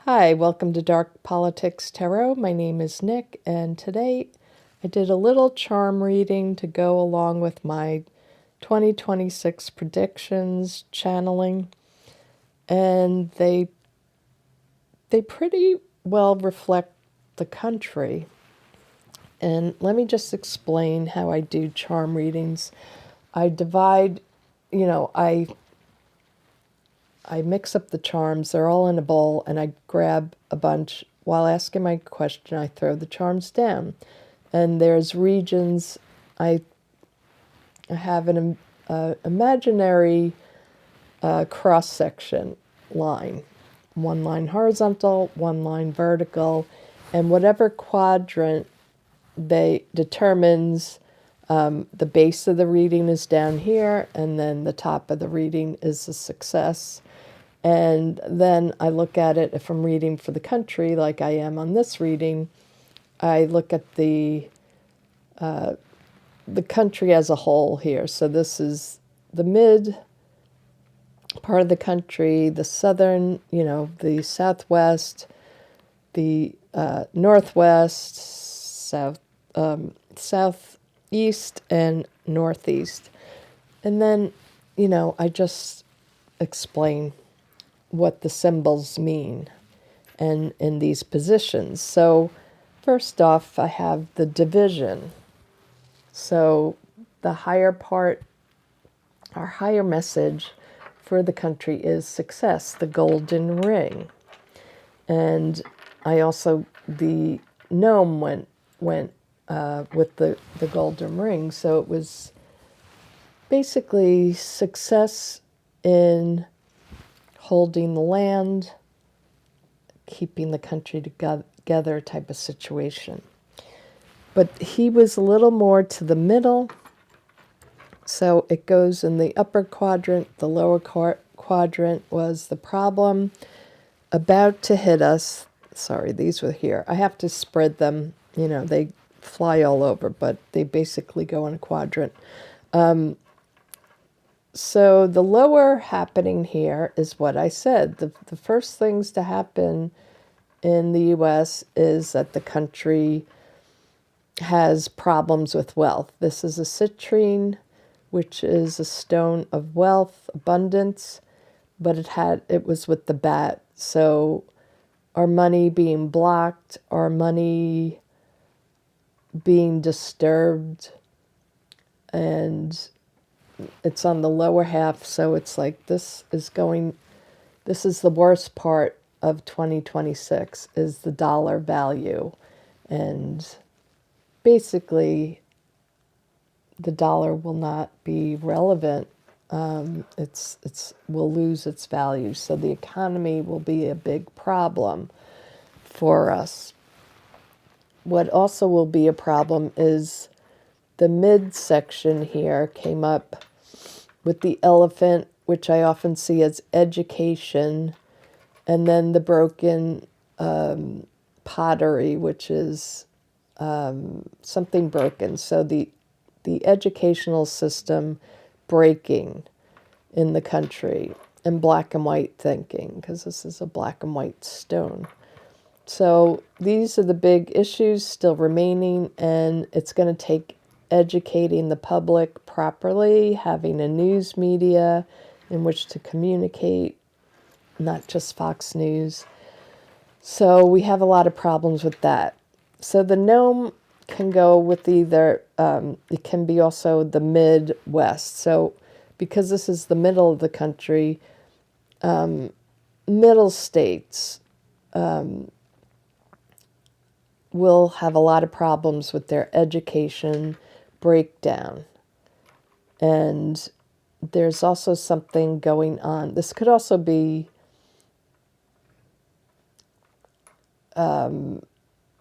Hi, welcome to Dark Politics Tarot. My name is Nick, and today I did a little charm reading to go along with my 2026 predictions channeling, and they pretty well reflect the country. And let me just explain how I do charm readings. I divide, I mix up the charms. They're all in a bowl, and I grab a bunch. While asking my question, I throw the charms down. And there's regions. I have an imaginary cross-section line. One line horizontal, one line vertical, and whatever quadrant they determines the base of the reading is down here, and then the top of the reading is a success. And then I look at it, if I'm reading for the country, like I am on this reading, I look at the country as a whole here. So this is the mid part of the country, the southern, the southwest, the northwest, southeast, and northeast. And then, I just explain what the symbols mean and in these positions. So first off, I have the division. So the higher part, our higher message for the country is success, the golden ring. And I also, the gnome went with the golden ring. So it was basically success in holding the land, keeping the country together type of situation. But he was a little more to the middle. So it goes in the upper quadrant. The lower quadrant was the problem about to hit us. Sorry, these were here. I have to spread them. They fly all over, but they basically go in a quadrant. So the lower happening here is what I said. The first things to happen in the U.S. is that the country has problems with wealth. This is a citrine, which is a stone of wealth, abundance, but it was with the bat. So our money being blocked, our money being disturbed, and it's on the lower half, so it's like this is the worst part of 2026 is the dollar value. And basically, the dollar will not be relevant. It's will lose its value. So the economy will be a big problem for us. What also will be a problem is the midsection here came up with the elephant, which I often see as education, and then the broken pottery, which is something broken. So the educational system breaking in the country, and black and white thinking, because this is a black and white stone. So these are the big issues still remaining, and it's going to take educating the public properly, having a news media in which to communicate, not just Fox News. So we have a lot of problems with that. So the gnome can go with either, it can be also the Midwest. So because this is the middle of the country, middle states will have a lot of problems with their education breakdown. And there's also something going on. This could also be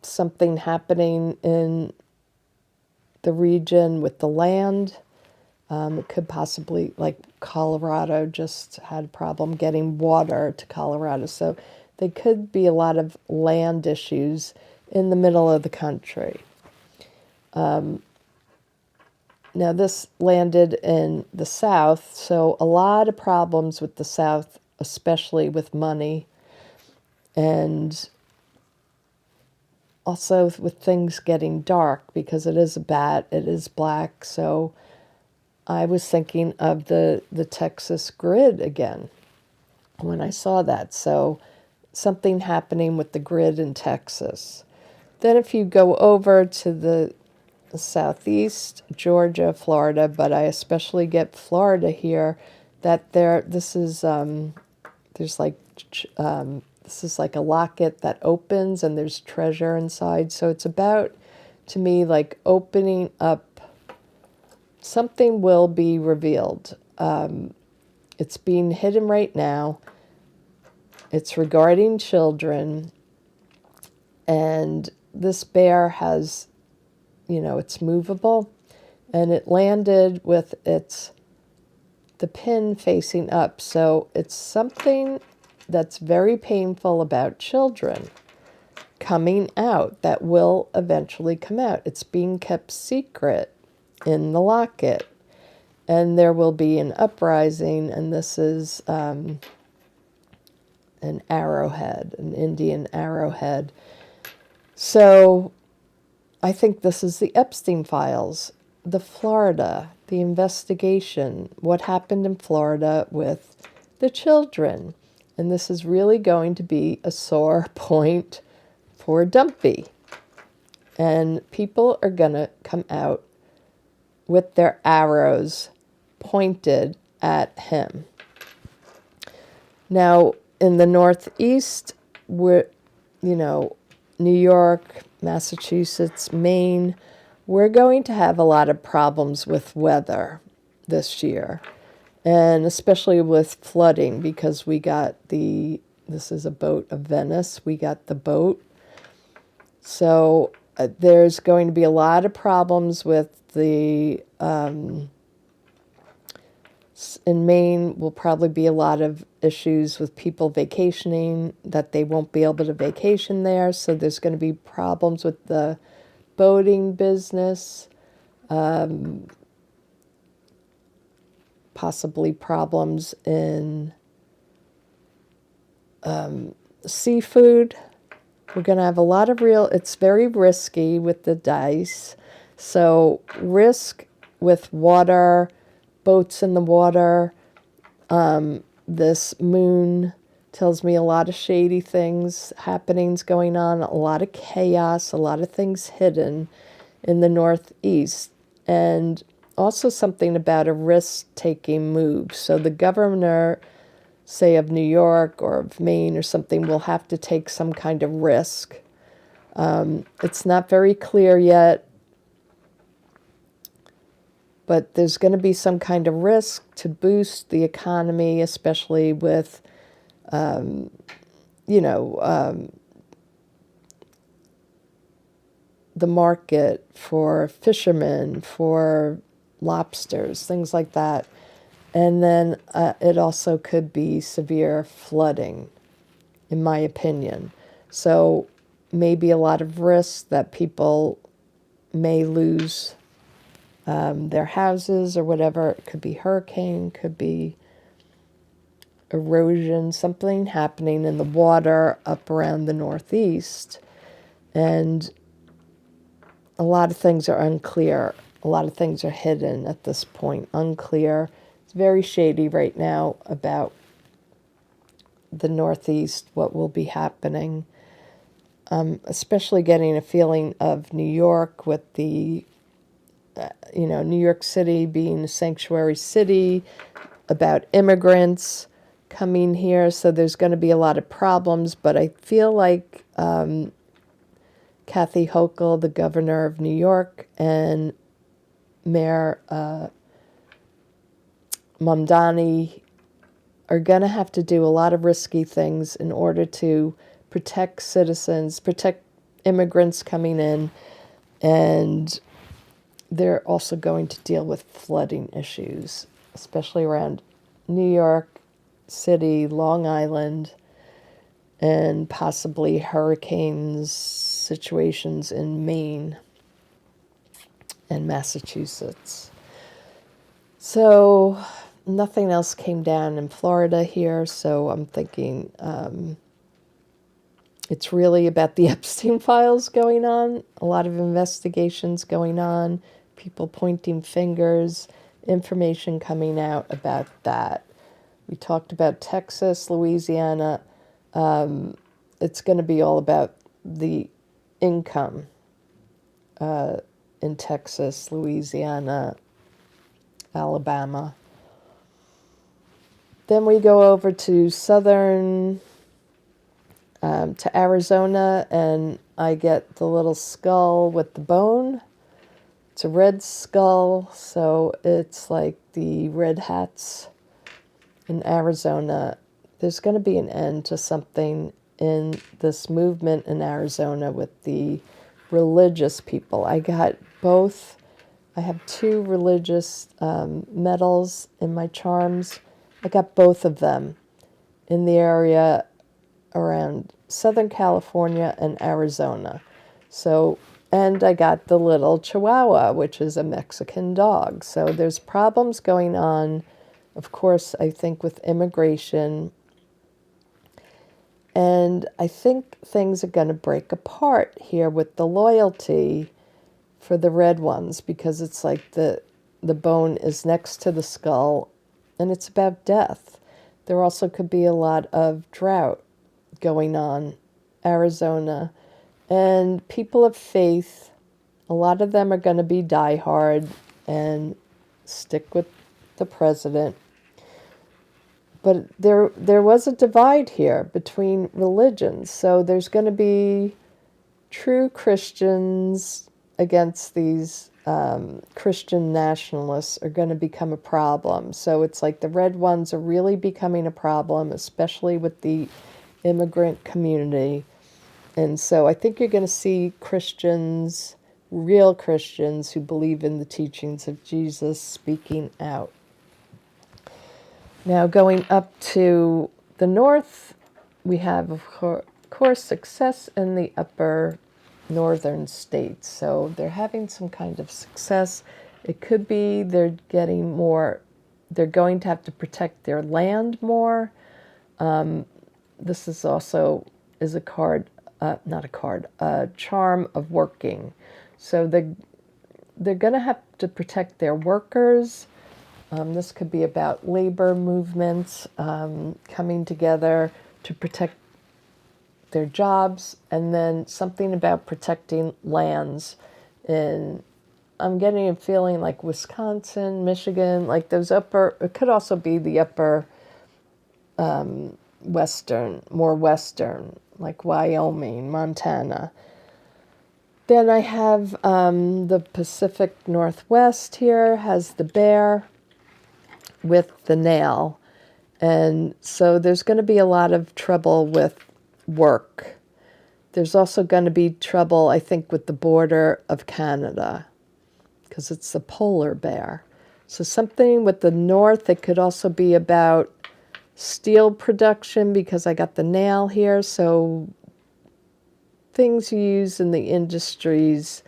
something happening in the region with the land. It could possibly, like Colorado just had a problem getting water to Colorado. So there could be a lot of land issues in the middle of the country. Now this landed in the South, so a lot of problems with the South, especially with money. And also with things getting dark, because it is a bat, it is black, so I was thinking of the Texas grid again when I saw that. So something happening with the grid in Texas. Then if you go over to the southeast, Georgia, Florida, but I especially get Florida here, that this is like a locket that opens and there's treasure inside. So it's about, to me, like opening up. Something will be revealed. It's being hidden right now. It's regarding children. And this bear has, it's movable. And it landed with the pin facing up. So it's something that's very painful about children coming out that will eventually come out. It's being kept secret in the locket. And there will be an uprising, and this is an arrowhead, an Indian arrowhead. So I think this is the Epstein files, the Florida, the investigation, what happened in Florida with the children. And this is really going to be a sore point for Dumpy. And people are going to come out with their arrows pointed at him. Now, in the Northeast, New York, Massachusetts, Maine, we're going to have a lot of problems with weather this year, and especially with flooding, because we got this is a boat of Venice, we got the boat. So there's going to be a lot of problems with in Maine will probably be a lot of issues with people vacationing, that they won't be able to vacation there. So there's going to be problems with the boating business, possibly problems in seafood. We're going to have a lot of it's very risky with the dice. So risk with water, boats in the water. This moon tells me a lot of shady happenings going on, a lot of chaos, a lot of things hidden in the Northeast. And also something about a risk-taking move. So the governor, say of New York or of Maine or something, will have to take some kind of risk. It's not very clear yet, but there's going to be some kind of risk to boost the economy, especially with, the market for fishermen, for lobsters, things like that. And then it also could be severe flooding, in my opinion. So maybe a lot of risk that people may lose their houses or whatever. It could be hurricane, could be erosion, something happening in the water up around the Northeast. And a lot of things are unclear. A lot of things are hidden at this point, unclear. It's very shady right now about the Northeast, what will be happening. Especially getting a feeling of New York with the New York City being a sanctuary city, about immigrants coming here. So there's going to be a lot of problems, but I feel like Kathy Hochul, the governor of New York, and Mayor Mamdani are going to have to do a lot of risky things in order to protect citizens, protect immigrants coming in, and they're also going to deal with flooding issues, especially around New York City, Long Island, and possibly hurricanes situations in Maine and Massachusetts. So nothing else came down in Florida here, so I'm thinking It's really about the Epstein files going on, a lot of investigations going on, people pointing fingers, information coming out about that. We talked about Texas, Louisiana. It's going to be all about the income in Texas, Louisiana, Alabama. Then we go over to southern, to Arizona, and I get the little skull with the bone. It's a red skull, so it's like the red hats in Arizona. There's going to be an end to something in this movement in Arizona with the religious people. I got both. I have two religious medals in my charms. I got both of them in the area around Southern California and Arizona. So, and I got the little Chihuahua, which is a Mexican dog. So there's problems going on, of course, I think with immigration. And I think things are going to break apart here with the loyalty for the red ones, because it's like the bone is next to the skull and it's about death. There also could be a lot of drought going on, Arizona. And people of faith, a lot of them are going to be diehard and stick with the president. But there was a divide here between religions. So there's going to be true Christians against these Christian nationalists are going to become a problem. So it's like the red ones are really becoming a problem, especially with the immigrant community. And so I think you're going to see Christians, real Christians who believe in the teachings of Jesus, speaking out. Now going up to the north, we have, of course, success in the upper northern states. So they're having some kind of success. It could be they're getting more, they're going to have to protect their land more. This is also is a card, not a card, a charm of working. So they're going to have to protect their workers. This could be about labor movements coming together to protect their jobs, and then something about protecting lands. And I'm getting a feeling like Wisconsin, Michigan, like those upper, it could also be the upper western, more western, like Wyoming, Montana. Then I have the Pacific Northwest here, has the bear with the nail. And so there's going to be a lot of trouble with work. There's also going to be trouble, I think, with the border of Canada, because it's the polar bear. So something with the north, it could also be about steel production, because I got the nail here. So things you use in the industries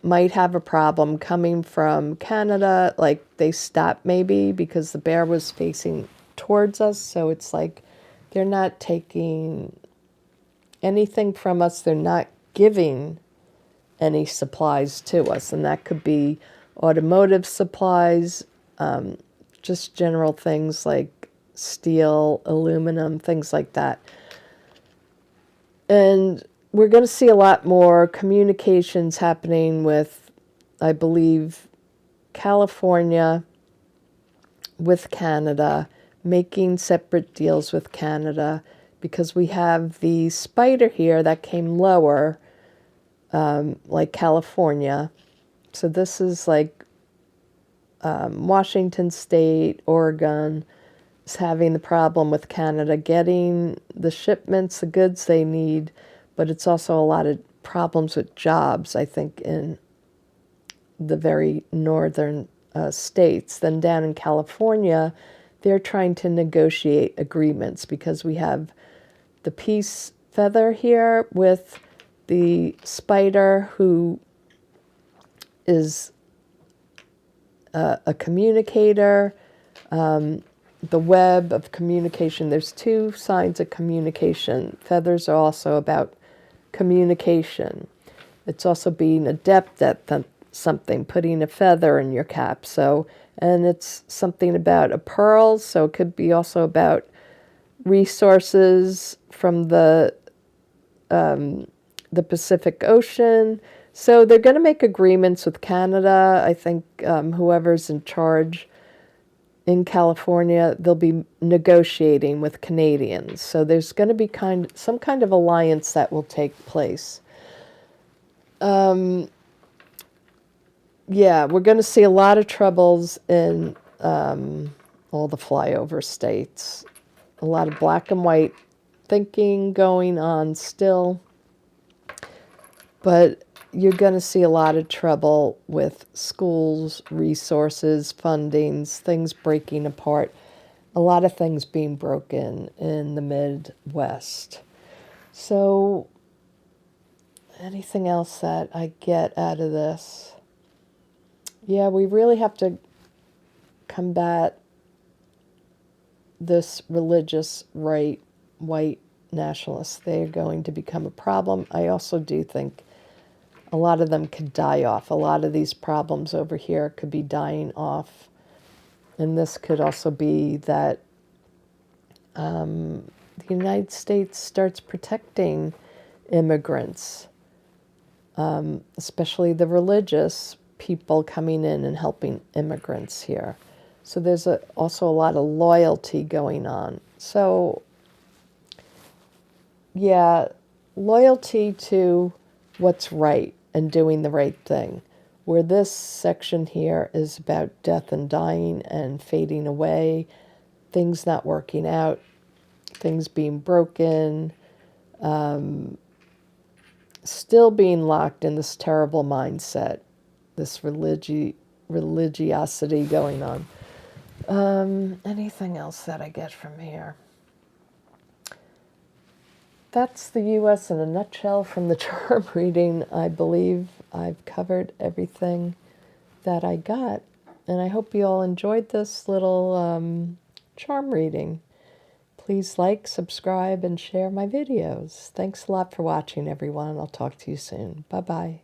might have a problem coming from Canada. Like they stopped maybe because the bear was facing towards us. So it's like they're not taking anything from us. They're not giving any supplies to us. And that could be automotive supplies, just general things like steel, aluminum, things like that. And we're going to see a lot more communications happening with, I believe, California, with Canada, making separate deals with Canada, because we have the spider here that came lower, like California. So this is like Washington State, Oregon, is having the problem with Canada getting the shipments, the goods they need, but it's also a lot of problems with jobs, I think, in the very northern states. Then down in California, they're trying to negotiate agreements, because we have the peace feather here with the spider, who is a communicator. the web of communication. There's two signs of communication. Feathers are also about communication. It's also being adept at something, putting a feather in your cap. So, and it's something about a pearl, so it could be also about resources from the Pacific Ocean. So they're going to make agreements with Canada. I think whoever's in charge in California, they'll be negotiating with Canadians. So there's going to be some kind of alliance that will take place. Yeah, we're going to see a lot of troubles in all the flyover states. A lot of black and white thinking going on still. But you're going to see a lot of trouble with schools, resources, fundings, things breaking apart. A lot of things being broken in the Midwest. So, anything else that I get out of this? Yeah, we really have to combat this religious right, white nationalists. They're going to become a problem. I also do think a lot of them could die off. A lot of these problems over here could be dying off. And this could also be that the United States starts protecting immigrants, especially the religious people coming in and helping immigrants here. So there's also a lot of loyalty going on. So, yeah, loyalty to what's right and doing the right thing. Where this section here is about death and dying and fading away, things not working out, things being broken, still being locked in this terrible mindset, this religiosity going on. Anything else that I get from here? That's the U.S. in a nutshell from the charm reading. I believe I've covered everything that I got. And I hope you all enjoyed this little charm reading. Please like, subscribe, and share my videos. Thanks a lot for watching, everyone. I'll talk to you soon. Bye-bye.